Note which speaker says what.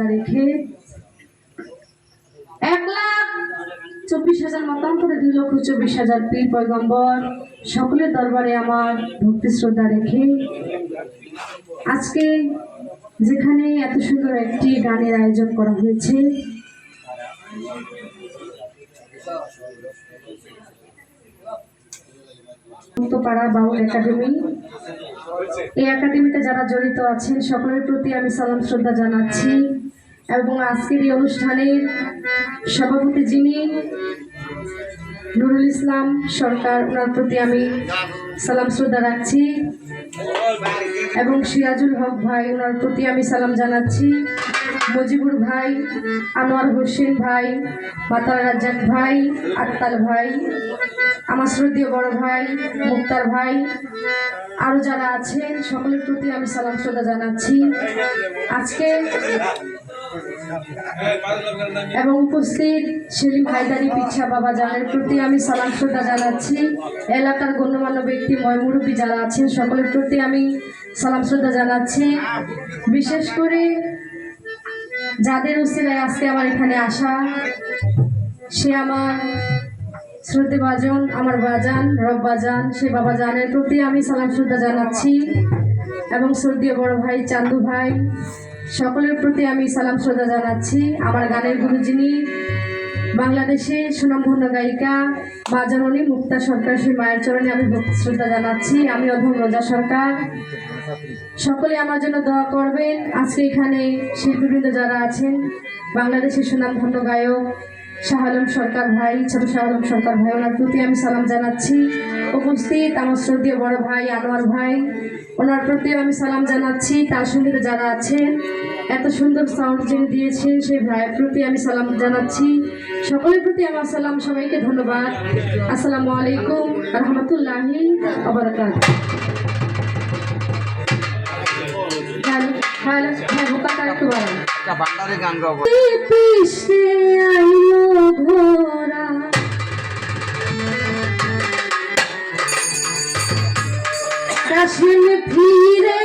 Speaker 1: শ্রদ্ধা রেখে 1,24,000 মতান্তরে 2,24,000 পীর পয়গম্বর সকলের দরবারে আমার ভক্তি শ্রদ্ধা রেখে আজকে যেখানে এত সুন্দর একটি গানের আয়োজন করা হয়েছে, পাড়া বাউল একাডেমি, এই একাডেমিতে যারা জড়িত আছেন সকলের প্রতি আমি সালাম শ্রদ্ধা জানাচ্ছি এবং আজকের এই অনুষ্ঠানের সভাপতি যিনি নুরুল ইসলাম সরকার, ওনার প্রতি আমি সালাম শ্রদ্ধা রাখছি এবং সিরাজুল হক ভাই, ওনার প্রতি আমি সালাম জানাচ্ছি, মজিবুর ভাই, আনোয়ার হোসেন ভাই, মাতার রাজ্জাক ভাই, আক্তাল ভাই, আমার শ্রদ্ধেয় বড় ভাই মুক্তার ভাই, আরো যারা আছেন সকলের প্রতি আমি সালাম শ্রদ্ধা জানাচ্ছি আজকে এবং উপস্থিত সেলিম হায়দারি পিছা বাবা জানের প্রতি আমি সালাম শ্রদ্ধা জানাচ্ছি। এলাকার গণ্যমান্য ব্যক্তি ময়মুরব্বী যারা আছেন সকলের প্রতি আমি সালাম শ্রদ্ধা জানাচ্ছি। বিশেষ করে যাদের উসিলায় আজকে আমার এখানে আসা, সে আমার শ্রদ্ধে বাজন, আমার বাজান রব্বাজান, সে বাবা জানের প্রতি আমি সালাম শ্রদ্ধা জানাচ্ছি এবং শ্রদ্ধেয় বড় ভাই চান্দু ভাই সকলের প্রতি আমি সালাম শ্রদ্ধা জানাচ্ছি। আমার গানের গুরু যিনি বাংলাদেশে সুনামধন্য গায়িকা মা জননী মুক্তা সরকার, সেই মায়ের চরণে আমি ভক্তি শ্রদ্ধা জানাচ্ছি। আমি অধম রোজা সরকার, সকলে আমার জন্য দোয়া করবেন। আজকে এখানে শিল্পীবৃন্দ যারা আছেন, বাংলাদেশের সুনামধন্য গায়ক শাহ আলম সরকার ভাই, ছোট শাহ আলম সরকার ভাই, ওনার প্রতি আমি সালাম জানাচ্ছি। উপস্থিত আমার শ্রদ্ধেয় বড় ভাই আনোয়ার ভাই, ওনার প্রতিও আমি সালাম জানাচ্ছি। তার সঙ্গে যারা আছেন, এত সুন্দর সাউন্ড যিনি দিয়েছেন সেই ভাইয়ের প্রতি আমি সালাম জানাচ্ছি। সকলের প্রতি আমার সালাম, সবাইকে ধন্যবাদ। আসসালামু আলাইকুম রহমতুল্লাহি ওয়া বারাকাতুহু। কাশ্মীর ফিরে